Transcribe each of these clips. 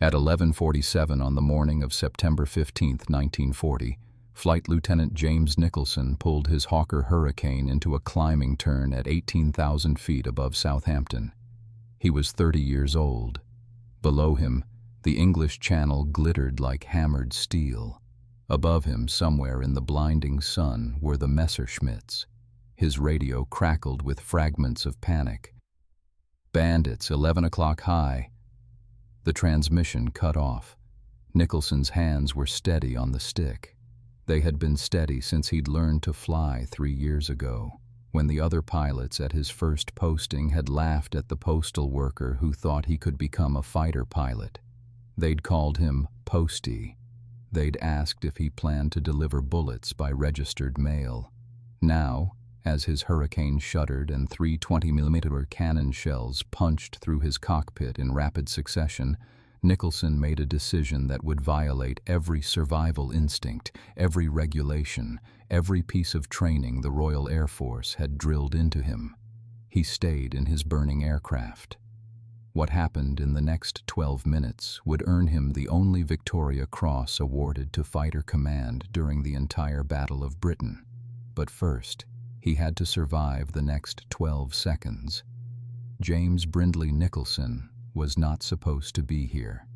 At 11:47 on the morning of September 15, 1940, Flight Lieutenant James Nicholson pulled his Hawker Hurricane into a climbing turn at 18,000 feet above Southampton. He was 30 years old. Below him, the English Channel glittered like hammered steel. Above him, somewhere in the blinding sun, were the Messerschmitts. His radio crackled with fragments of panic. "Bandits, 11 o'clock high." The transmission cut off. Nicholson's hands were steady on the stick. They had been steady since he'd learned to fly 3 years ago, when the other pilots at his first posting had laughed at the postal worker who thought he could become a fighter pilot. They'd called him Postie. They'd asked if he planned to deliver bullets by registered mail. Now, as his Hurricane shuddered and 3 20mm cannon shells punched through his cockpit in rapid succession, Nicholson made a decision that would violate every survival instinct, every regulation, every piece of training the Royal Air Force had drilled into him. He stayed in his burning aircraft. What happened in the next 12 minutes would earn him the only Victoria Cross awarded to Fighter Command during the entire Battle of Britain. But first, he had to survive the next 12 seconds. James Brindley Nicholson was not supposed to be here.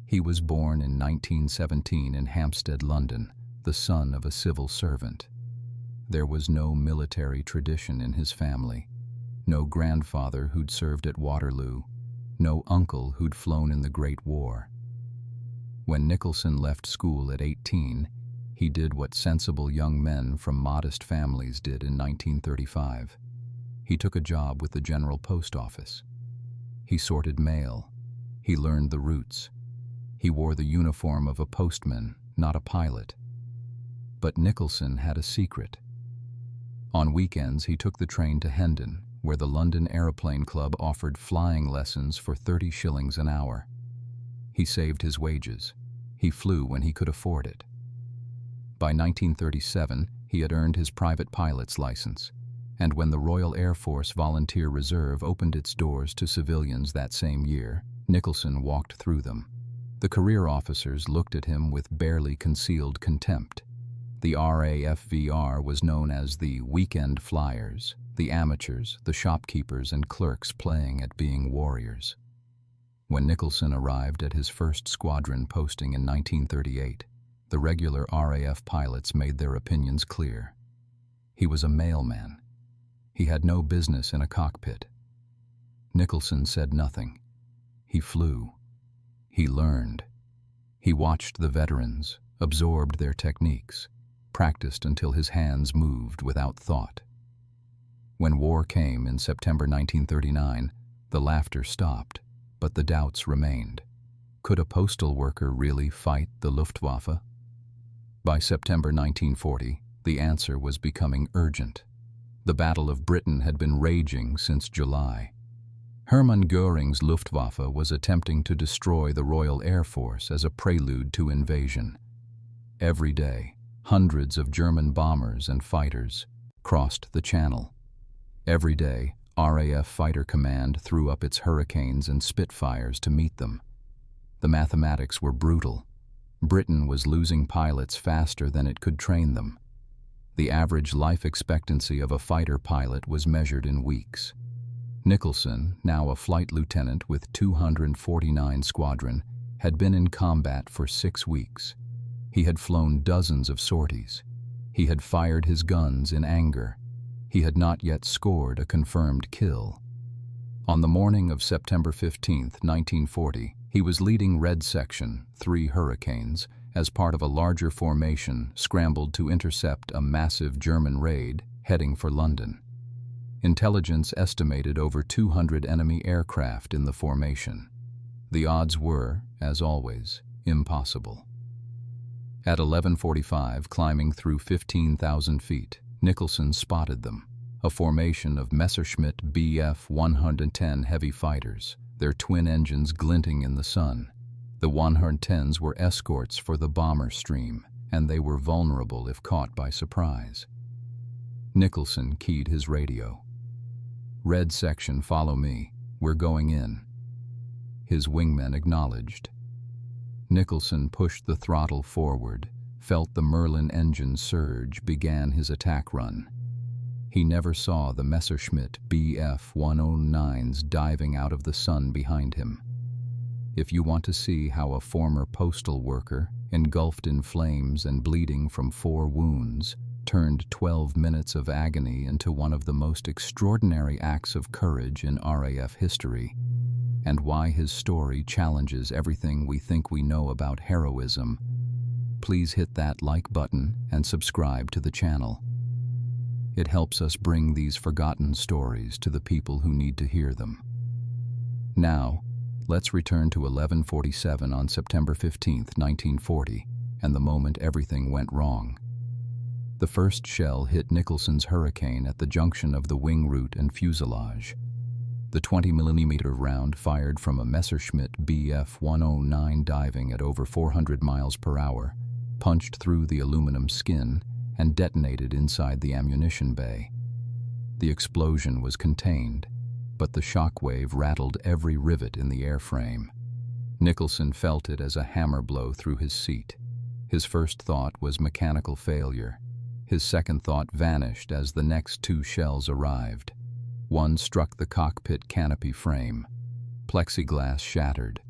He was born in 1917 in Hampstead, London, the son of a civil servant. There was no military tradition in his family, no grandfather who'd served at Waterloo, no uncle who'd flown in the Great War. When Nicholson left school at 18, he did what sensible young men from modest families did in 1935. He took a job with the General Post Office. He sorted mail. He learned the routes. He wore the uniform of a postman, not a pilot. But Nicholson had a secret. On weekends, he took the train to Hendon, where the London Aeroplane Club offered flying lessons for 30 shillings an hour. He saved his wages. He flew when he could afford it. By 1937, he had earned his private pilot's license, and when the Royal Air Force Volunteer Reserve opened its doors to civilians that same year, Nicholson walked through them. The career officers looked at him with barely concealed contempt. The RAFVR was known as the weekend flyers, the amateurs, the shopkeepers and clerks playing at being warriors. When Nicholson arrived at his first squadron posting in 1938, the regular RAF pilots made their opinions clear. He was a mailman. He had no business in a cockpit. Nicholson said nothing. He flew. He learned. He watched the veterans, absorbed their techniques, practiced until his hands moved without thought. When war came in September 1939, the laughter stopped, but the doubts remained. Could a postal worker really fight the Luftwaffe? By September 1940, the answer was becoming urgent. The Battle of Britain had been raging since July. Hermann Göring's Luftwaffe was attempting to destroy the Royal Air Force as a prelude to invasion. Every day, hundreds of German bombers and fighters crossed the Channel. Every day, RAF Fighter Command threw up its Hurricanes and Spitfires to meet them. The mathematics were brutal. Britain was losing pilots faster than it could train them. The average life expectancy of a fighter pilot was measured in weeks. Nicholson, now a flight lieutenant with 249 Squadron, had been in combat for 6 weeks. He had flown dozens of sorties. He had fired his guns in anger. He had not yet scored a confirmed kill. On the morning of September 15, 1940, he was leading Red Section, 3 Hurricanes, as part of a larger formation scrambled to intercept a massive German raid heading for London. Intelligence estimated over 200 enemy aircraft in the formation. The odds were, as always, impossible. At 11:45, climbing through 15,000 feet, Nicholson spotted them, a formation of Messerschmitt Bf 110 heavy fighters, their twin engines glinting in the sun. The 110s were escorts for the bomber stream, and they were vulnerable if caught by surprise. Nicholson keyed his radio. "Red Section, follow me. We're going in." His wingmen acknowledged. Nicholson pushed the throttle forward, felt the Merlin engine surge, began his attack run. He never saw the Messerschmitt Bf-109s diving out of the sun behind him. If you want to see how a former postal worker, engulfed in flames and bleeding from 4 wounds, turned 12 minutes of agony into one of the most extraordinary acts of courage in RAF history, and why his story challenges everything we think we know about heroism, please hit that like button and subscribe to the channel. It helps us bring these forgotten stories to the people who need to hear them. Now, let's return to 11:47 on September 15, 1940, and the moment everything went wrong. The first shell hit Nicholson's Hurricane at the junction of the wing root and fuselage. The 20mm round fired from a Messerschmitt Bf-109 diving at over 400 miles per hour, punched through the aluminum skin, and detonated inside the ammunition bay. The explosion was contained, but the shockwave rattled every rivet in the airframe. Nicholson felt it as a hammer blow through his seat. His first thought was mechanical failure. His second thought vanished as the next 2 shells arrived. One struck the cockpit canopy frame. Plexiglass shattered.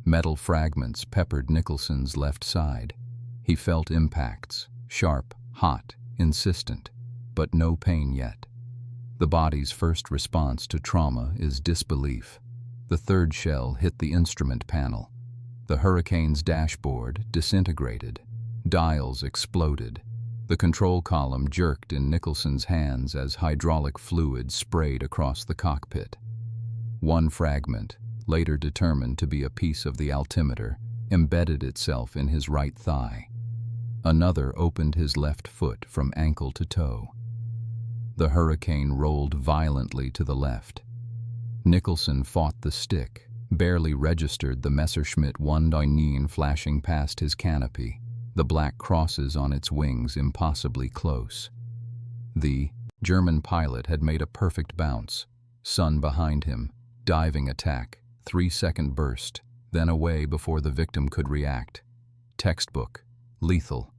Metal fragments peppered Nicholson's left side. He felt impacts, sharp, hot, insistent, but no pain yet. The body's first response to trauma is disbelief. The third shell hit the instrument panel. The Hurricane's dashboard disintegrated. Dials exploded. The control column jerked in Nicholson's hands as hydraulic fluid sprayed across the cockpit. One fragment, later determined to be a piece of the altimeter, embedded itself in his right thigh. Another opened his left foot from ankle to toe. The Hurricane rolled violently to the left. Nicholson fought the stick, barely registered the Messerschmitt 109 flashing past his canopy, the black crosses on its wings impossibly close. The German pilot had made a perfect bounce. Sun behind him, diving attack, 3-second burst, then away before the victim could react. Textbook, lethal.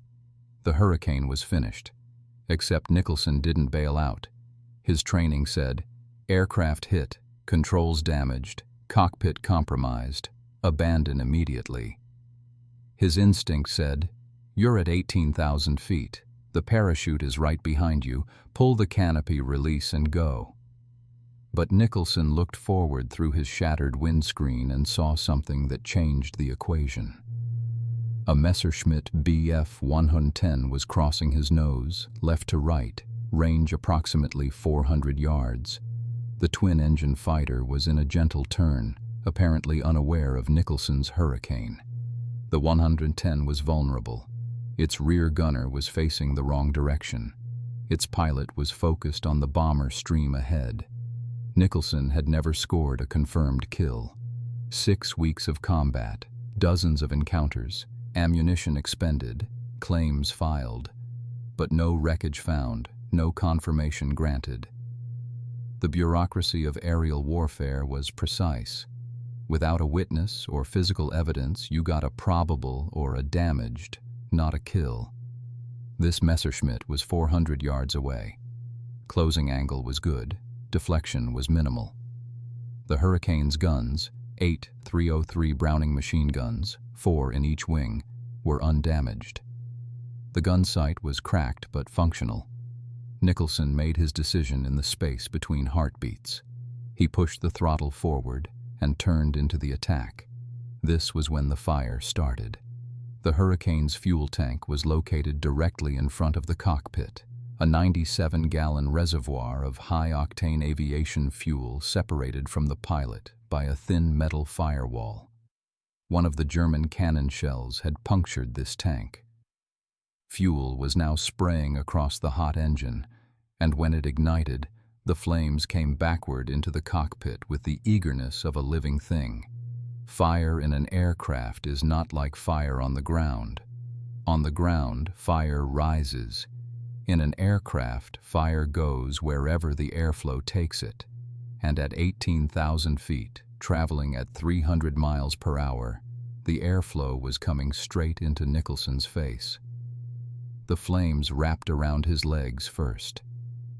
The Hurricane was finished. Except Nicholson didn't bail out. His training said, aircraft hit, controls damaged, cockpit compromised, abandon immediately. His instinct said, you're at 18,000 feet. The parachute is right behind you. Pull the canopy release and go. But Nicholson looked forward through his shattered windscreen and saw something that changed the equation. A Messerschmitt Bf-110 was crossing his nose, left to right, range approximately 400 yards. The twin-engine fighter was in a gentle turn, apparently unaware of Nicholson's Hurricane. The 110 was vulnerable. Its rear gunner was facing the wrong direction. Its pilot was focused on the bomber stream ahead. Nicholson had never scored a confirmed kill. 6 weeks of combat, dozens of encounters, ammunition expended, claims filed, but no wreckage found, no confirmation granted. The bureaucracy of aerial warfare was precise. Without a witness or physical evidence, you got a probable or a damaged, not a kill. This Messerschmitt was 400 yards away. Closing angle was good, deflection was minimal. The Hurricane's guns, 8 .303 Browning machine guns, 4 in each wing, were undamaged. The gun sight was cracked but functional. Nicholson made his decision in the space between heartbeats. He pushed the throttle forward and turned into the attack. This was when the fire started. The Hurricane's fuel tank was located directly in front of the cockpit. A 97-gallon reservoir of high-octane aviation fuel separated from the pilot by a thin metal firewall. One of the German cannon shells had punctured this tank. Fuel was now spraying across the hot engine, and when it ignited, the flames came backward into the cockpit with the eagerness of a living thing. Fire in an aircraft is not like fire on the ground. On the ground, fire rises. In an aircraft, fire goes wherever the airflow takes it. And at 18,000 feet, traveling at 300 miles per hour, The airflow was coming straight into Nicholson's face. The flames wrapped around his legs first.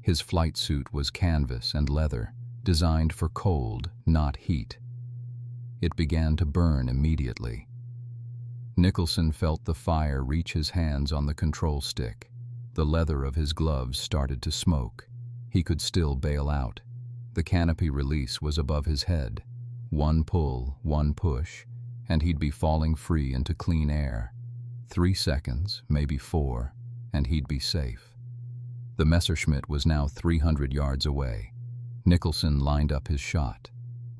His flight suit was canvas and leather, designed for cold, not heat. It began to burn immediately. Nicholson felt the fire reach his hands on the control stick. The leather of his gloves started to smoke. He could still bail out. The canopy release was above his head. One pull, one push, and he'd be falling free into clean air. 3 seconds, maybe 4, and he'd be safe. The Messerschmitt was now 300 yards away. Nicholson lined up his shot.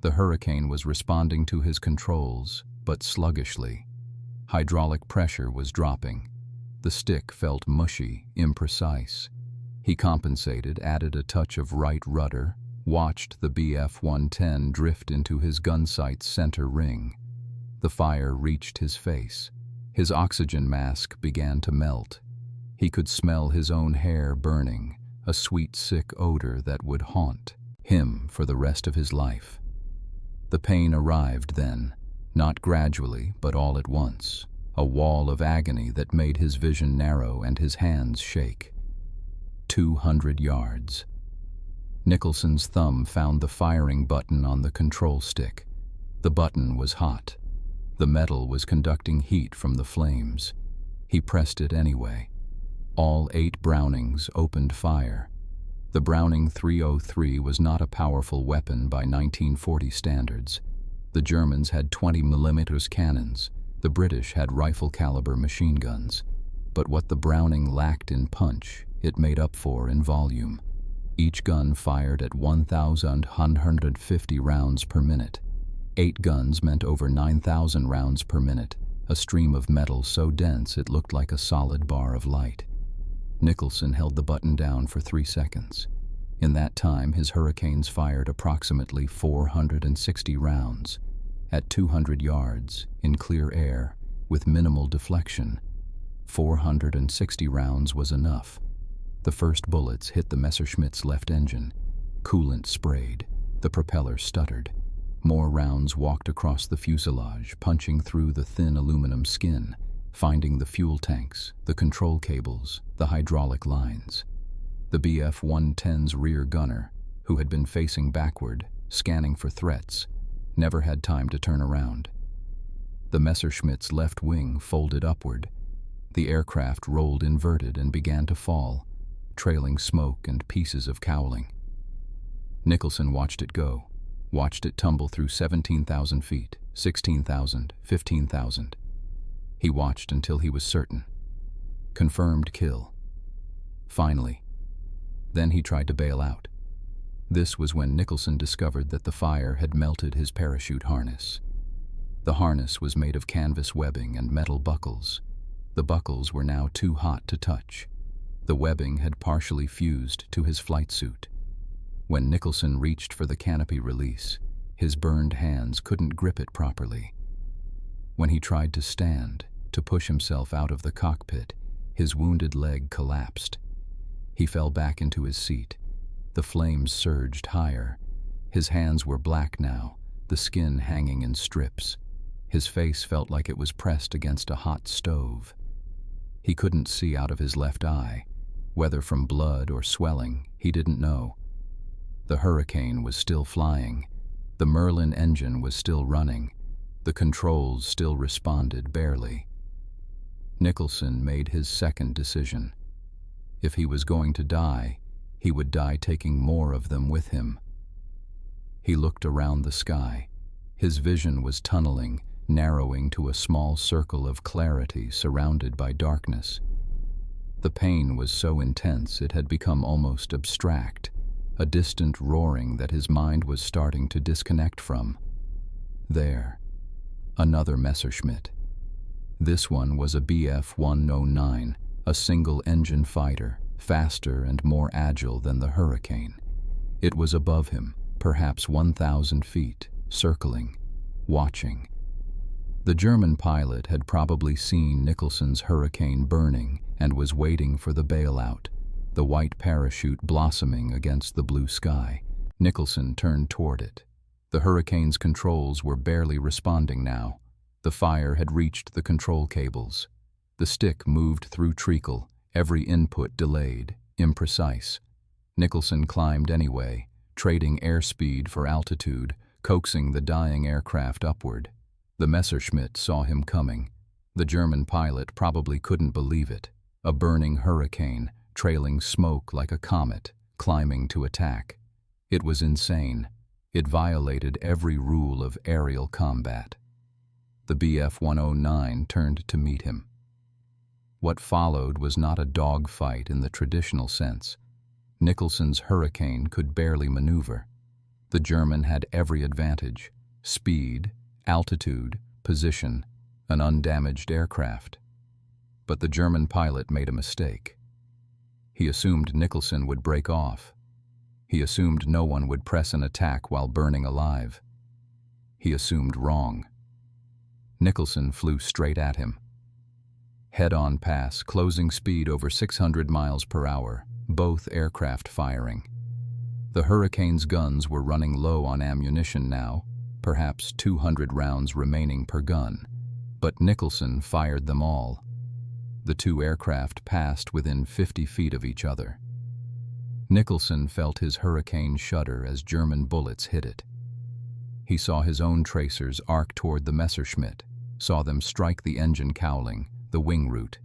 The Hurricane was responding to his controls, but sluggishly. Hydraulic pressure was dropping. The stick felt mushy, imprecise. He compensated, added a touch of right rudder, watched the Bf-110 drift into his gun sight's center ring. The fire reached his face. His oxygen mask began to melt. He could smell his own hair burning, a sweet, sick odor that would haunt him for the rest of his life. The pain arrived then, not gradually, but all at once, a wall of agony that made his vision narrow and his hands shake. 200 yards. Nicholson's thumb found the firing button on the control stick. The button was hot. The metal was conducting heat from the flames. He pressed it anyway. All 8 Brownings opened fire. The Browning 303 was not a powerful weapon by 1940 standards. The Germans had 20mm cannons. The British had rifle-caliber machine guns. But what the Browning lacked in punch, it made up for in volume. Each gun fired at 1,150 rounds per minute. 8 guns meant over 9,000 rounds per minute, a stream of metal so dense it looked like a solid bar of light. Nicholson held the button down for 3 seconds. In that time, his Hurricanes fired approximately 460 rounds. At 200 yards, in clear air, with minimal deflection, 460 rounds was enough. The first bullets hit the Messerschmitt's left engine. Coolant sprayed. The propeller stuttered. More rounds walked across the fuselage, punching through the thin aluminum skin, finding the fuel tanks, the control cables, the hydraulic lines. The Bf-110's rear gunner, who had been facing backward, scanning for threats, never had time to turn around. The Messerschmitt's left wing folded upward. The aircraft rolled inverted and began to fall, trailing smoke and pieces of cowling. Nicholson watched it go, watched it tumble through 17,000 feet, 16,000, 15,000. He watched until he was certain. Confirmed kill. Finally. Then he tried to bail out. This was when Nicholson discovered that the fire had melted his parachute harness. The harness was made of canvas webbing and metal buckles. The buckles were now too hot to touch. The webbing had partially fused to his flight suit. When Nicholson reached for the canopy release, his burned hands couldn't grip it properly. When he tried to stand, to push himself out of the cockpit, his wounded leg collapsed. He fell back into his seat. The flames surged higher. His hands were black now, the skin hanging in strips. His face felt like it was pressed against a hot stove. He couldn't see out of his left eye. Whether from blood or swelling, he didn't know. The Hurricane was still flying. The Merlin engine was still running. The controls still responded barely. Nicholson made his second decision. If he was going to die, he would die taking more of them with him. He looked around the sky. His vision was tunneling, narrowing to a small circle of clarity surrounded by darkness. The pain was so intense it had become almost abstract, a distant roaring that his mind was starting to disconnect from. There, another Messerschmitt. This one was a Bf-109, a single-engine fighter, faster and more agile than the Hurricane. It was above him, perhaps 1,000 feet, circling, watching. The German pilot had probably seen Nicholson's Hurricane burning and was waiting for the bailout, the white parachute blossoming against the blue sky. Nicholson turned toward it. The Hurricane's controls were barely responding now. The The fire had reached the control cables. The stick moved through treacle, every input delayed, imprecise. Nicholson climbed anyway, trading airspeed for altitude, coaxing the dying aircraft upward. The Messerschmitts saw him coming. The German pilot probably couldn't believe it. A burning hurricane, trailing smoke like a comet, climbing to attack. It was insane. It violated every rule of aerial combat. The Bf-109 turned to meet him. What followed was not a dogfight in the traditional sense. Nicholson's Hurricane could barely maneuver. The German had every advantage: speed, altitude, position, an undamaged aircraft. But the German pilot made a mistake. He assumed Nicholson would break off. He assumed no one would press an attack while burning alive. He assumed wrong. Nicholson flew straight at him. Head-on pass, closing speed over 600 miles per hour, both aircraft firing. The Hurricane's guns were running low on ammunition now, perhaps 200 rounds remaining per gun, but Nicholson fired them all. The two aircraft passed within 50 feet of each other. Nicholson felt his Hurricane shudder as German bullets hit it. He saw his own tracers arc toward the Messerschmitt, saw them strike the engine cowling, the wing root.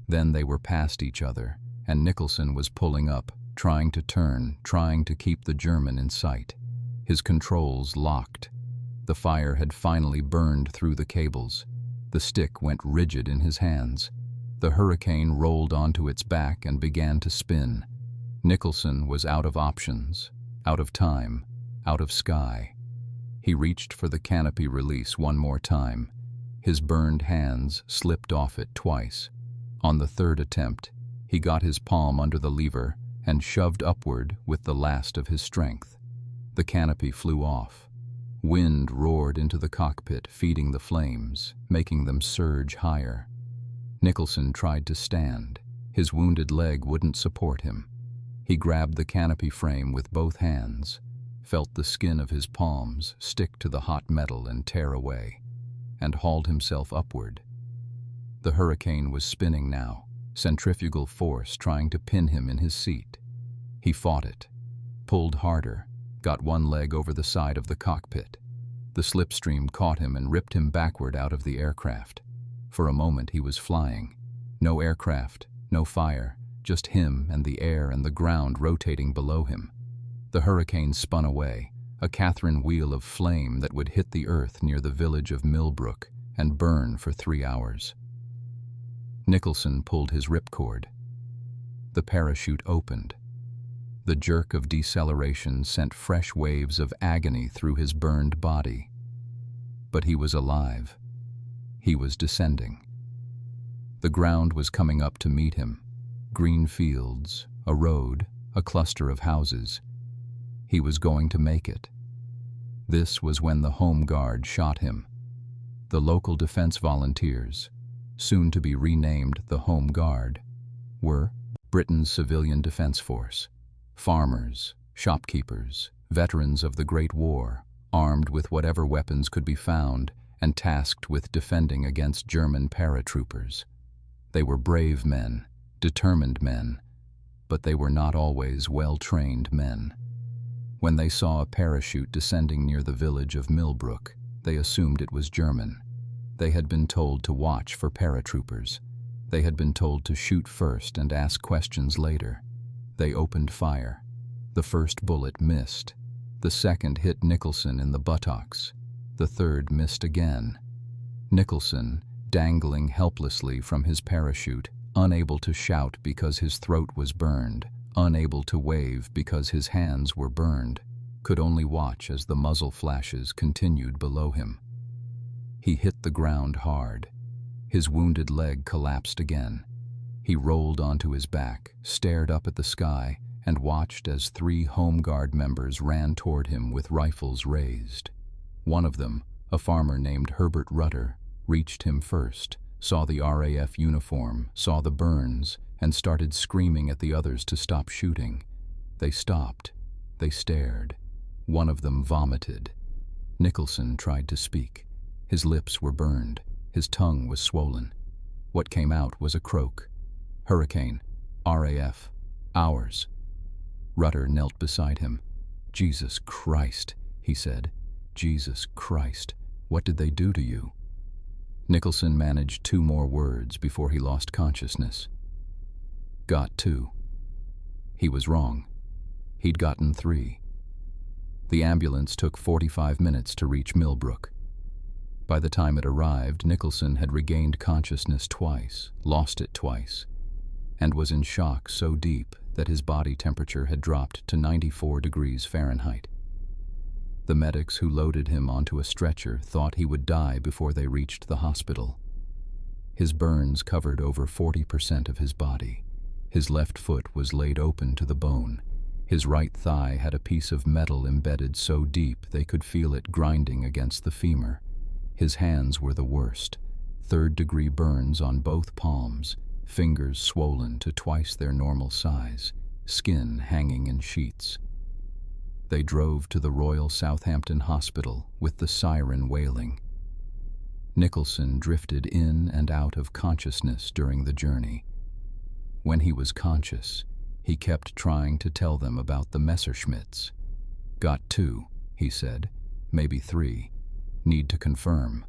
Then they were past each other, and Nicholson was pulling up, trying to turn, trying to keep the German in sight. His controls locked. The fire had finally burned through the cables. The stick went rigid in his hands. The Hurricane rolled onto its back and began to spin. Nicholson was out of options, out of time, out of sky. He reached for the canopy release one more time. His burned hands slipped off it twice. On the third attempt, he got his palm under the lever and shoved upward with the last of his strength. The canopy flew off. Wind roared into the cockpit, feeding the flames, making them surge higher. Nicholson tried to stand. His wounded leg wouldn't support him. He grabbed the canopy frame with both hands, felt the skin of his palms stick to the hot metal and tear away, and hauled himself upward. The Hurricane was spinning now, centrifugal force trying to pin him in his seat. He fought it, pulled harder, got one leg over the side of the cockpit. The slipstream caught him and ripped him backward out of the aircraft. For a moment he was flying. No aircraft, no fire, just him and the air and the ground rotating below him. The Hurricane spun away, a Catherine wheel of flame that would hit the earth near the village of Millbrook and burn for 3 hours. Nicholson pulled his ripcord. The parachute opened. The jerk of deceleration sent fresh waves of agony through his burned body. But he was alive. He was descending. The ground was coming up to meet him. Green fields, a road, a cluster of houses. He was going to make it. This was when the Home Guard shot him. The local defense volunteers, soon to be renamed the Home Guard, were Britain's civilian defense force. Farmers, shopkeepers, veterans of the Great War, armed with whatever weapons could be found and tasked with defending against German paratroopers. They were brave men, determined men, but they were not always well-trained men. When they saw a parachute descending near the village of Millbrook, they assumed it was German. They had been told to watch for paratroopers. They had been told to shoot first and ask questions later. They opened fire. The first bullet missed. The second hit Nicholson in the buttocks. The third missed again. Nicholson, dangling helplessly from his parachute, unable to shout because his throat was burned, unable to wave because his hands were burned, could only watch as the muzzle flashes continued below him. He hit the ground hard. His wounded leg collapsed again. He rolled onto his back, stared up at the sky, and watched as 3 Home Guard members ran toward him with rifles raised. One of them, a farmer named Herbert Rutter, reached him first, saw the RAF uniform, saw the burns, and started screaming at the others to stop shooting. They stopped. They stared. One of them vomited. Nicholson tried to speak. His lips were burned. His tongue was swollen. What came out was a croak. Hurricane. RAF. Ours. Rutter knelt beside him. "Jesus Christ," he said. "Jesus Christ. What did they do to you?" Nicholson managed 2 more words before he lost consciousness. "Got 2." He was wrong. He'd gotten 3. The ambulance took 45 minutes to reach Millbrook. By the time it arrived, Nicholson had regained consciousness twice, lost it twice, and was in shock so deep that his body temperature had dropped to 94 degrees Fahrenheit. The medics who loaded him onto a stretcher thought he would die before they reached the hospital. His burns covered over 40% of his body. His left foot was laid open to the bone. His right thigh had a piece of metal embedded so deep they could feel it grinding against the femur. His hands were the worst. 3rd-degree burns on both palms, fingers swollen to twice their normal size, skin hanging in sheets. They drove to the Royal Southampton Hospital with the siren wailing. Nicholson drifted in and out of consciousness during the journey. When he was conscious, he kept trying to tell them about the Messerschmitts. "Got 2, he said. "Maybe 3. Need to confirm."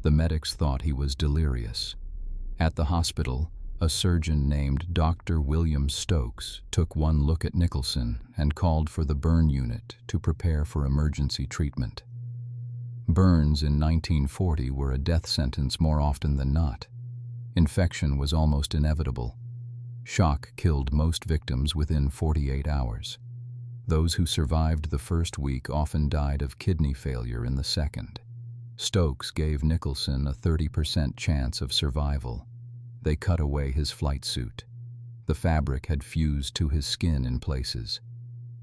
The medics thought he was delirious. At the hospital, a surgeon named Dr. William Stokes took one look at Nicholson and called for the burn unit to prepare for emergency treatment. Burns in 1940 were a death sentence more often than not. Infection was almost inevitable. Shock killed most victims within 48 hours. Those who survived the first week often died of kidney failure in the second. Stokes gave Nicholson a 30% chance of survival. They cut away his flight suit. The fabric had fused to his skin in places.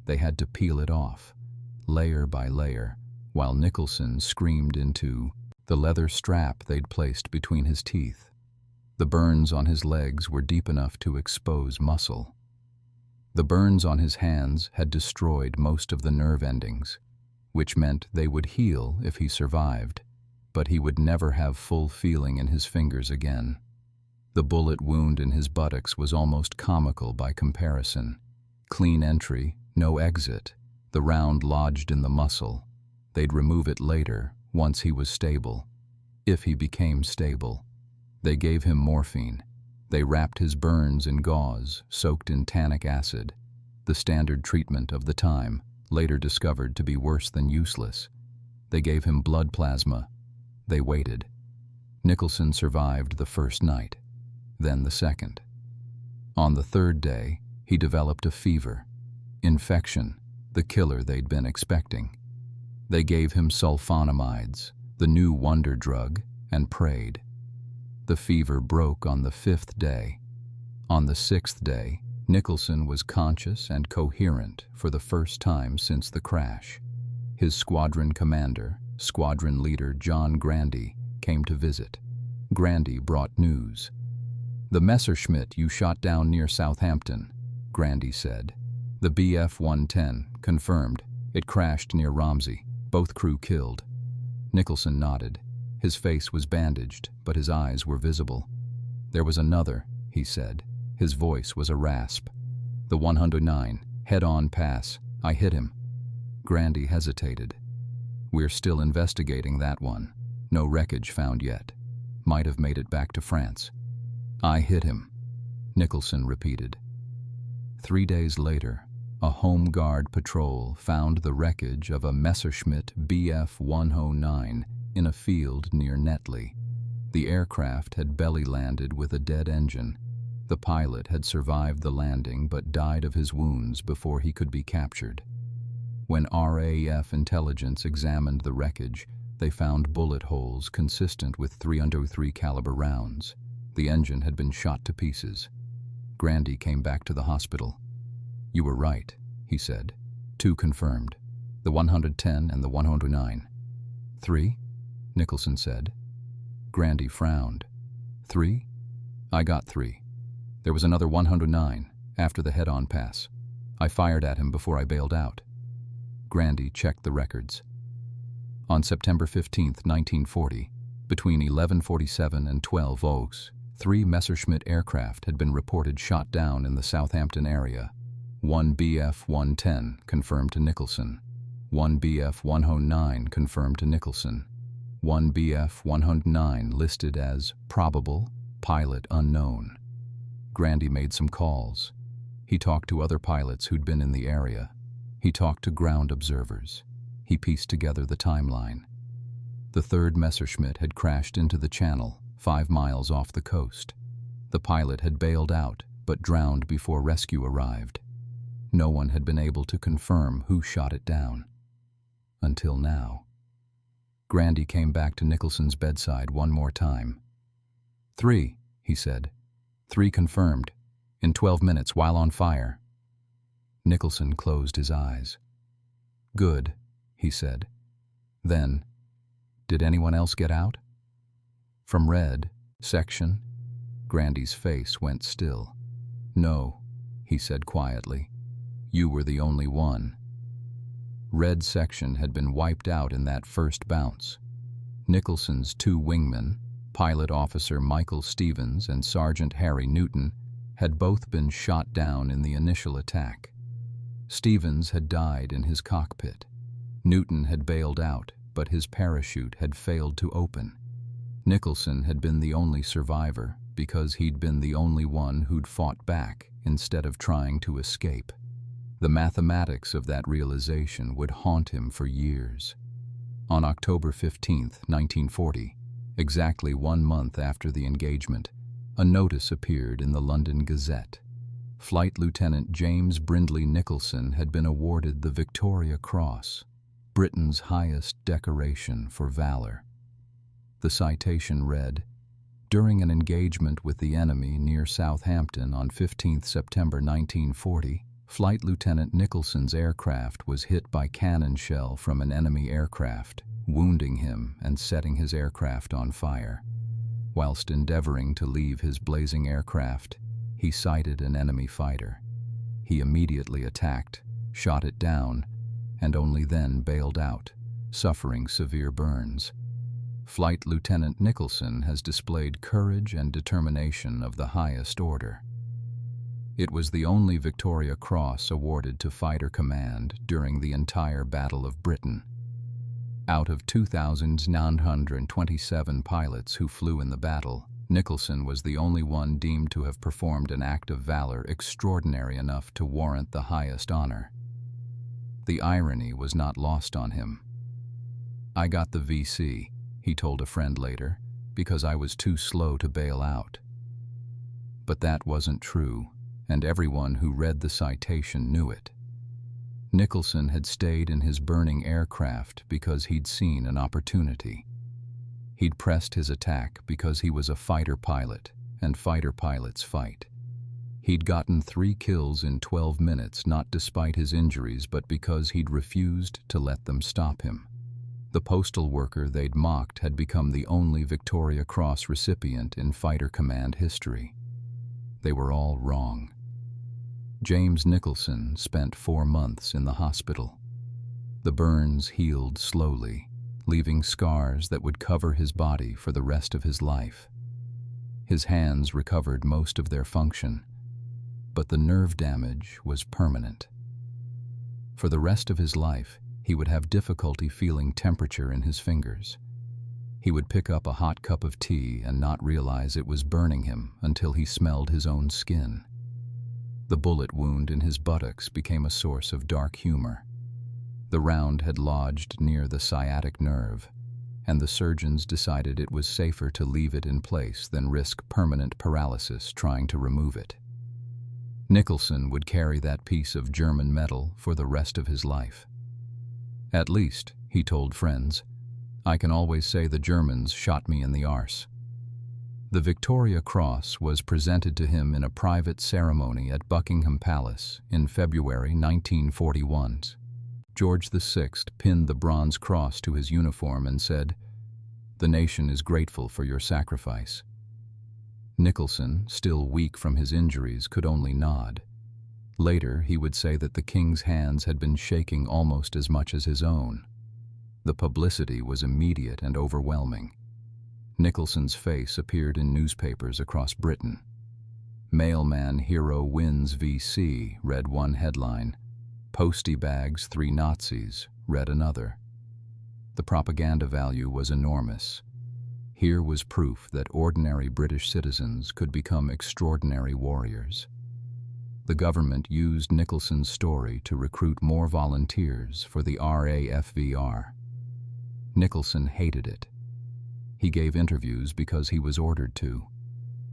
They had to peel it off, layer by layer, while Nicholson screamed into the leather strap they'd placed between his teeth. The burns on his legs were deep enough to expose muscle. The burns on his hands had destroyed most of the nerve endings, which meant they would heal if he survived, but he would never have full feeling in his fingers again. The bullet wound in his buttocks was almost comical by comparison. Clean entry, no exit. The round lodged in the muscle. They'd remove it later, once he was stable. If he became stable. They gave him morphine. They wrapped his burns in gauze, soaked in tannic acid, the standard treatment of the time, later discovered to be worse than useless. They gave him blood plasma. They waited. Nicholson survived the first night, then the second. On the 3rd day, he developed a fever. Infection, the killer they'd been expecting. They gave him sulfonamides, the new wonder drug, and prayed. The fever broke on the 5th day. On the 6th day, Nicholson was conscious and coherent for the first time since the crash. His squadron commander, squadron leader John Grandy, came to visit. Grandy brought news. "The Messerschmitt you shot down near Southampton," Grandy said. "The BF-110, confirmed. It crashed near Romsey. Both crew killed." Nicholson nodded. His face was bandaged, but his eyes were visible. "There was another," he said. His voice was a rasp. "The 109, head-on pass. I hit him." Grandy hesitated. "We're still investigating that one. No wreckage found yet. Might have made it back to France." "I hit him," Nicholson repeated. 3 days later, a Home Guard patrol found the wreckage of a Messerschmitt BF-109 in a field near Netley. The aircraft had belly-landed with a dead engine. The pilot had survived the landing but died of his wounds before he could be captured. When RAF intelligence examined the wreckage, they found bullet holes consistent with .303 caliber rounds. The engine had been shot to pieces. Grandy came back to the hospital. "You were right," he said. 2 confirmed. The 110 and the 109. 3? Nicholson said. Grandy frowned. 3? I got 3. There was another 109 after the head-on pass. I fired at him before I bailed out. Grandy checked the records. On September 15, 1940, between 11:47 and 12:00, 3 Messerschmitt aircraft had been reported shot down in the Southampton area. 1 Bf-110 confirmed to Nicholson. 1 Bf-109 confirmed to Nicholson. 1 Bf-109 listed as probable, pilot unknown. Grandy made some calls. He talked to other pilots who'd been in the area. He talked to ground observers. He pieced together the timeline. The 3rd Messerschmitt had crashed into the channel, 5 miles off the coast. The pilot had bailed out, but drowned before rescue arrived. No one had been able to confirm who shot it down. Until now. Grandy came back to Nicholson's bedside one more time. 3, he said. 3 confirmed, in 12 minutes while on fire. Nicholson closed his eyes. Good, he said. Then, did anyone else get out? From Red section, Grandy's face went still. No, he said quietly. You were the only one. Red section had been wiped out in that first bounce. Nicholson's 2 wingmen, Pilot Officer Michael Stevens and Sergeant Harry Newton, had both been shot down in the initial attack. Stevens had died in his cockpit. Newton had bailed out, but his parachute had failed to open. Nicholson had been the only survivor because he'd been the only one who'd fought back instead of trying to escape. The mathematics of that realization would haunt him for years. On October 15, 1940, exactly 1 month after the engagement, a notice appeared in the London Gazette. Flight Lieutenant James Brindley Nicholson had been awarded the Victoria Cross, Britain's highest decoration for valor. The citation read, "During an engagement with the enemy near Southampton on 15 September 1940, Flight Lieutenant Nicholson's aircraft was hit by cannon shell from an enemy aircraft, wounding him and setting his aircraft on fire. Whilst endeavoring to leave his blazing aircraft, he sighted an enemy fighter. He immediately attacked, shot it down, and only then bailed out, suffering severe burns. Flight Lieutenant Nicholson has displayed courage and determination of the highest order." It was the only Victoria Cross awarded to Fighter Command during the entire Battle of Britain. Out of 2,927 pilots who flew in the battle, Nicholson was the only one deemed to have performed an act of valor extraordinary enough to warrant the highest honor. The irony was not lost on him. "I got the VC," he told a friend later, "because I was too slow to bail out." But that wasn't true, and everyone who read the citation knew it. Nicholson had stayed in his burning aircraft because he'd seen an opportunity. He'd pressed his attack because he was a fighter pilot, and fighter pilots fight. He'd gotten 3 kills in 12 minutes, not despite his injuries, but because he'd refused to let them stop him. The postal worker they'd mocked had become the only Victoria Cross recipient in Fighter Command history. They were all wrong. James Nicholson spent 4 months in the hospital. The burns healed slowly, leaving scars that would cover his body for the rest of his life. His hands recovered most of their function, but the nerve damage was permanent. For the rest of his life, he would have difficulty feeling temperature in his fingers. He would pick up a hot cup of tea and not realize it was burning him until he smelled his own skin. The bullet wound in his buttocks became a source of dark humor. The round had lodged near the sciatic nerve, and the surgeons decided it was safer to leave it in place than risk permanent paralysis trying to remove it. Nicholson would carry that piece of German metal for the rest of his life. "At least," he told friends, "I can always say the Germans shot me in the arse." The Victoria Cross was presented to him in a private ceremony at Buckingham Palace in February 1941. George VI pinned the bronze cross to his uniform and said, "The nation is grateful for your sacrifice." Nicholson, still weak from his injuries, could only nod. Later, he would say that the king's hands had been shaking almost as much as his own. The publicity was immediate and overwhelming. Nicholson's face appeared in newspapers across Britain. "Mailman hero wins VC," read one headline. "Postie bags 3 Nazis," read another. The propaganda value was enormous. Here was proof that ordinary British citizens could become extraordinary warriors. The government used Nicholson's story to recruit more volunteers for the RAFVR. Nicholson hated it. He gave interviews because he was ordered to.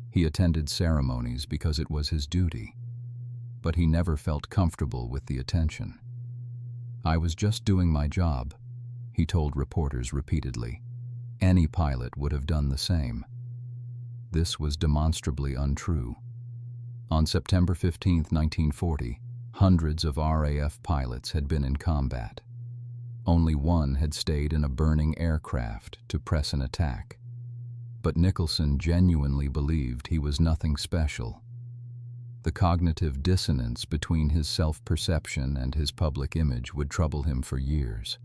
He attended ceremonies because it was his duty. But he never felt comfortable with the attention. "I was just doing my job," he told reporters repeatedly. Any pilot would have done the same. This was demonstrably untrue. On September 15, 1940, hundreds of RAF pilots had been in combat. Only one had stayed in a burning aircraft to press an attack. But Nicholson genuinely believed he was nothing special. The cognitive dissonance between his self-perception and his public image would trouble him for years.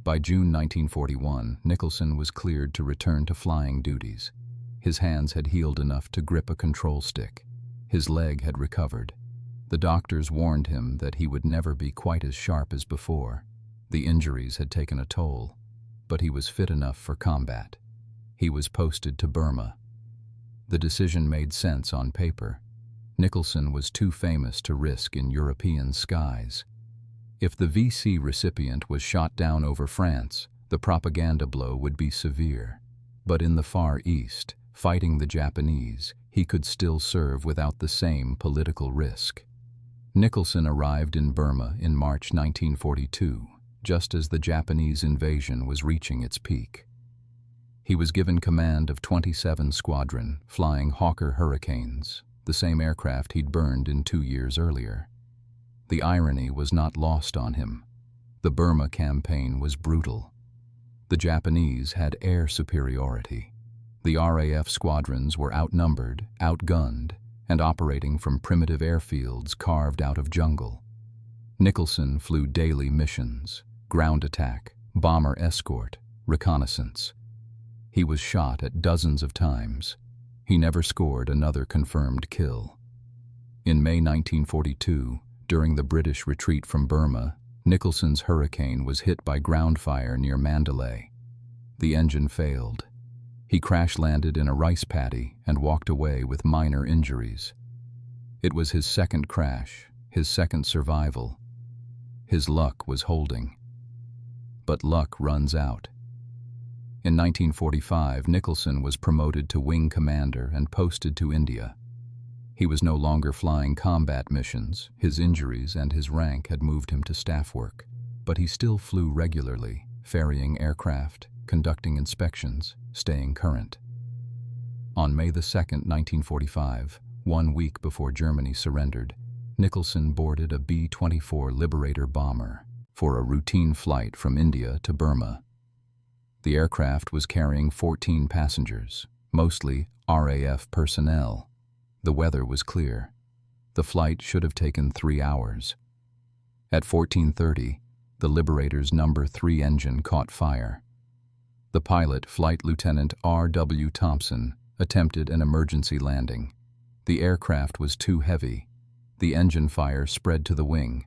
By June 1941, Nicholson was cleared to return to flying duties. His hands had healed enough to grip a control stick. His leg had recovered. The doctors warned him that he would never be quite as sharp as before. The injuries had taken a toll, but he was fit enough for combat. He was posted to Burma. The decision made sense on paper. Nicholson was too famous to risk in European skies. If the VC recipient was shot down over France, the propaganda blow would be severe. But in the Far East, fighting the Japanese, he could still serve without the same political risk. Nicholson arrived in Burma in March 1942, just as the Japanese invasion was reaching its peak. He was given command of 27 Squadron, flying Hawker Hurricanes, the same aircraft he'd burned in 2 years earlier. The irony was not lost on him. The Burma campaign was brutal. The Japanese had air superiority. The RAF squadrons were outnumbered, outgunned, and operating from primitive airfields carved out of jungle. Nicholson flew daily missions: ground attack, bomber escort, reconnaissance. He was shot at dozens of times. He never scored another confirmed kill. In May 1942, during the British retreat from Burma, Nicholson's Hurricane was hit by ground fire near Mandalay. The engine failed. He crash-landed in a rice paddy and walked away with minor injuries. It was his second crash, his second survival. His luck was holding. But luck runs out. In 1945, Nicholson was promoted to wing commander and posted to India. He was no longer flying combat missions. His injuries and his rank had moved him to staff work. But he still flew regularly, ferrying aircraft, conducting inspections, staying current. On May 2, 1945, 1 week before Germany surrendered, Nicholson boarded a B-24 Liberator bomber for a routine flight from India to Burma. The aircraft was carrying 14 passengers, mostly RAF personnel. The weather was clear. The flight should have taken 3 hours. At 14:30, the Liberator's number 3 engine caught fire. The pilot, Flight Lieutenant R.W. Thompson, attempted an emergency landing. The aircraft was too heavy. The engine fire spread to the wing.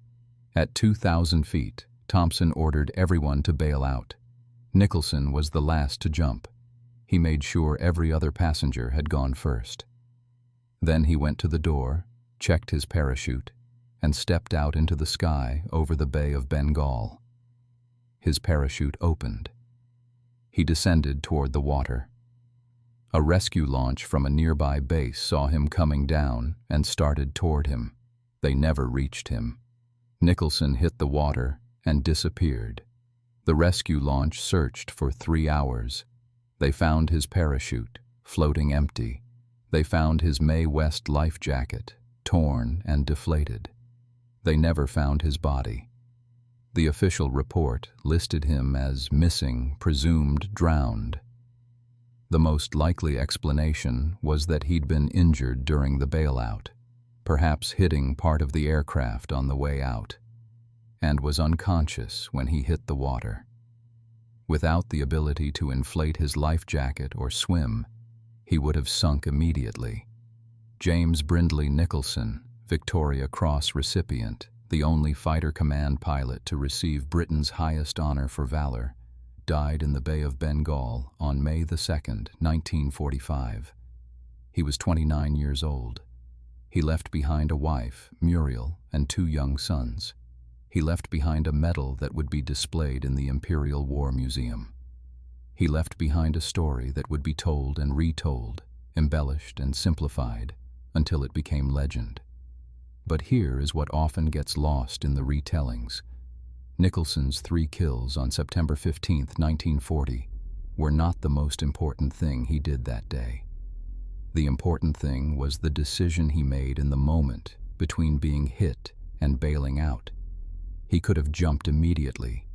At 2,000 feet, Thompson ordered everyone to bail out. Nicholson was the last to jump. He made sure every other passenger had gone first. Then he went to the door, checked his parachute, and stepped out into the sky over the Bay of Bengal. His parachute opened. He descended toward the water. A rescue launch from a nearby base saw him coming down and started toward him. They never reached him. Nicholson hit the water and disappeared. The rescue launch searched for 3 hours. They found his parachute, floating empty. They found his Mae West life jacket, torn and deflated. They never found his body. The official report listed him as missing, presumed drowned. The most likely explanation was that he'd been injured during the bailout, perhaps hitting part of the aircraft on the way out, and was unconscious when he hit the water. Without the ability to inflate his life jacket or swim, he would have sunk immediately. James Brindley Nicholson, Victoria Cross recipient, the only fighter command pilot to receive Britain's highest honor for valor, died in the Bay of Bengal on May 2, 1945. He was 29 years old. He left behind a wife, Muriel, and 2 young sons. He left behind a medal that would be displayed in the Imperial War Museum. He left behind a story that would be told and retold, embellished and simplified, until it became legend. But here is what often gets lost in the retellings. Nicholson's 3 kills on September 15, 1940, were not the most important thing he did that day. The important thing was the decision he made in the moment between being hit and bailing out. He could have jumped immediately.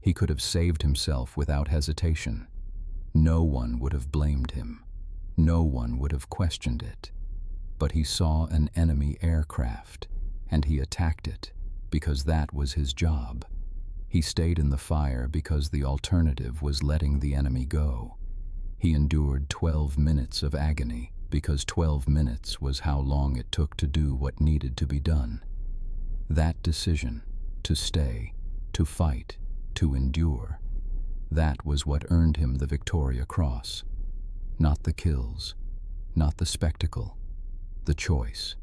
He could have saved himself without hesitation. No one would have blamed him. No one would have questioned it. But he saw an enemy aircraft, and he attacked it because that was his job. He stayed in the fire because the alternative was letting the enemy go. He endured 12 minutes of agony because 12 minutes was how long it took to do what needed to be done. That decision, to stay, to fight, to endure, that was what earned him the Victoria Cross. Not the kills, not the spectacle, the choice.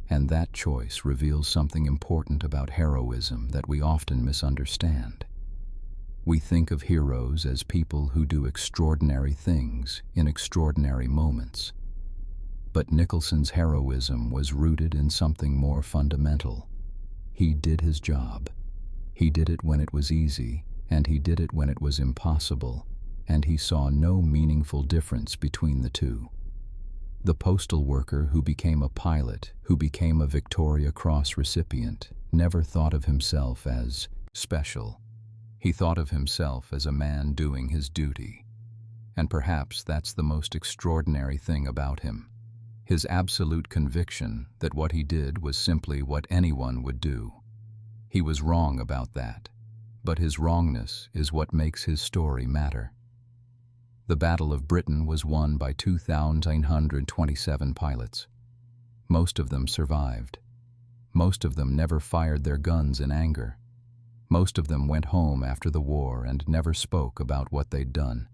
And that choice reveals something important about heroism that we often misunderstand. We think of heroes as people who do extraordinary things in extraordinary moments. But Nicholson's heroism was rooted in something more fundamental. He did his job. He did it when it was easy, and he did it when it was impossible, and he saw no meaningful difference between the two. The postal worker who became a pilot, who became a Victoria Cross recipient, never thought of himself as special. He thought of himself as a man doing his duty. And perhaps that's the most extraordinary thing about him. His absolute conviction that what he did was simply what anyone would do. He was wrong about that, but his wrongness is what makes his story matter. The Battle of Britain was won by 2,927 pilots. Most of them survived. Most of them never fired their guns in anger. Most of them went home after the war and never spoke about what they'd done.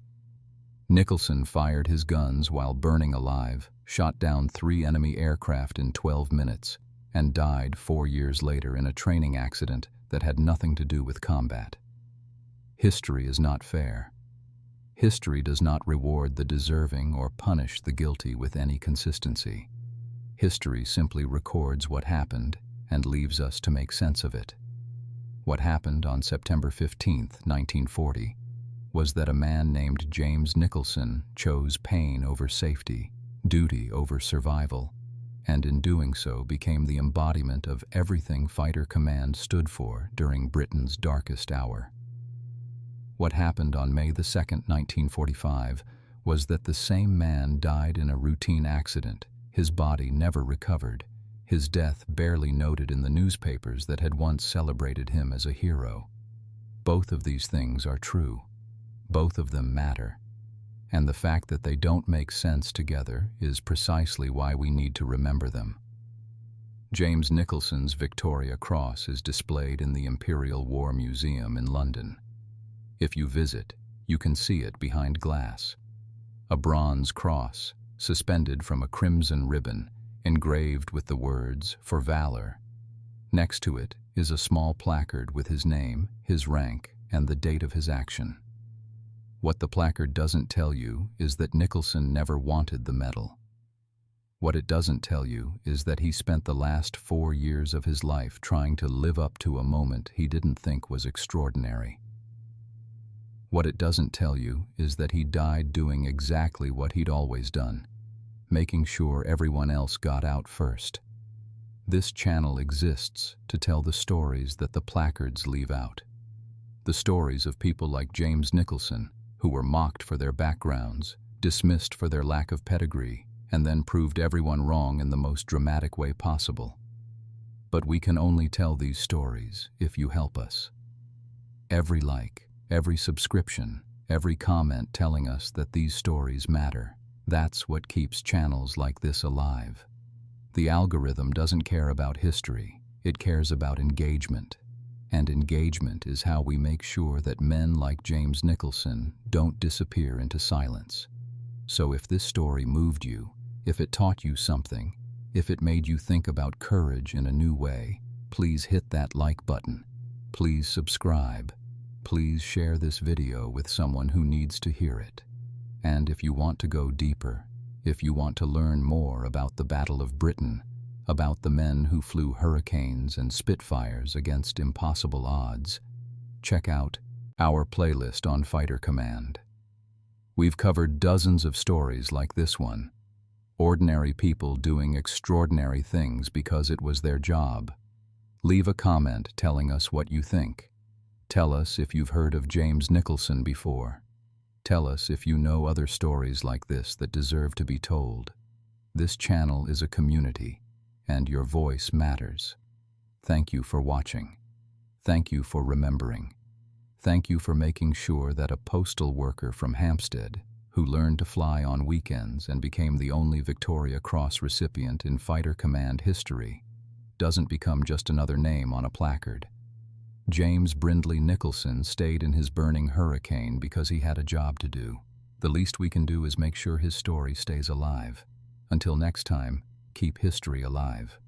Nicholson fired his guns while burning alive, shot down 3 enemy aircraft in 12 minutes, and died 4 years later in a training accident that had nothing to do with combat. History is not fair. History does not reward the deserving or punish the guilty with any consistency. History simply records what happened and leaves us to make sense of it. What happened on September 15, 1940, was that a man named James Nicholson chose pain over safety, duty over survival, and in doing so became the embodiment of everything Fighter Command stood for during Britain's darkest hour. What happened on May 2, 1945, was that the same man died in a routine accident. His body never recovered, his death barely noted in the newspapers that had once celebrated him as a hero. Both of these things are true. Both of them matter. And the fact that they don't make sense together is precisely why we need to remember them. James Nicholson's Victoria Cross is displayed in the Imperial War Museum in London. If you visit, you can see it behind glass. A bronze cross, suspended from a crimson ribbon, engraved with the words, "For Valor." Next to it is a small placard with his name, his rank, and the date of his action. What the placard doesn't tell you is that Nicholson never wanted the medal. What it doesn't tell you is that he spent the last 4 years of his life trying to live up to a moment he didn't think was extraordinary. What it doesn't tell you is that he died doing exactly what he'd always done, making sure everyone else got out first. This channel exists to tell the stories that the placards leave out. The stories of people like James Nicholson, who were mocked for their backgrounds, dismissed for their lack of pedigree, and then proved everyone wrong in the most dramatic way possible. But we can only tell these stories if you help us. Every like, every subscription, every comment telling us that these stories matter. That's what keeps channels like this alive. The algorithm doesn't care about history, it cares about engagement. And engagement is how we make sure that men like James Nicholson don't disappear into silence. So if this story moved you, if it taught you something, if it made you think about courage in a new way, please hit that like button. Please subscribe. Please share this video with someone who needs to hear it. And if you want to go deeper, if you want to learn more about the Battle of Britain, about the men who flew Hurricanes and Spitfires against impossible odds, check out our playlist on Fighter Command. We've covered dozens of stories like this one. Ordinary people doing extraordinary things because it was their job. Leave a comment telling us what you think. Tell us if you've heard of James Nicholson before. Tell us if you know other stories like this that deserve to be told. This channel is a community, and your voice matters. Thank you for watching. Thank you for remembering. Thank you for making sure that a postal worker from Hampstead, who learned to fly on weekends and became the only Victoria Cross recipient in Fighter Command history, doesn't become just another name on a placard. James Brindley Nicholson stayed in his burning Hurricane because he had a job to do. The least we can do is make sure his story stays alive. Until next time, keep history alive.